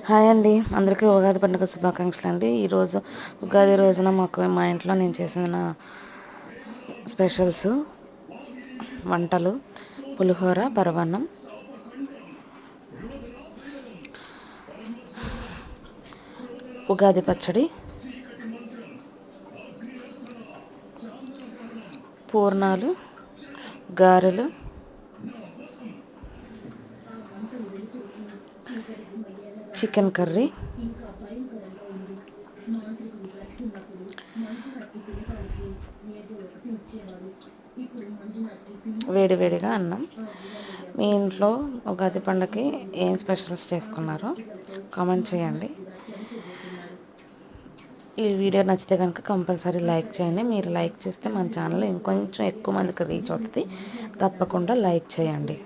Hi అండి, అందరికీ ఉగాది పండుగ శుభాకాంక్షలు అండి. ఈరోజు ఉగాది రోజున మా ఇంట్లో నేను చేసిన స్పెషల్స్ వంటలు పులిహోర, పరమాన్నం, ఉగాది పచ్చడి, పూర్ణాలు, గారెలు, చికెన్ కర్రీ, వేడివేడిగా అన్నం. మీ ఇంట్లో ఉగాది పండుగకి ఏం స్పెషల్స్ చేసుకున్నారో కామెంట్ చేయండి. ఈ వీడియో నచ్చితే కనుక కంపల్సరీ లైక్ చేయండి. మీరు లైక్ చేస్తే మన ఛానల్ ఇంకొంచెం ఎక్కువ మందికి రీచ్ అవుతుంది. తప్పకుండా లైక్ చేయండి.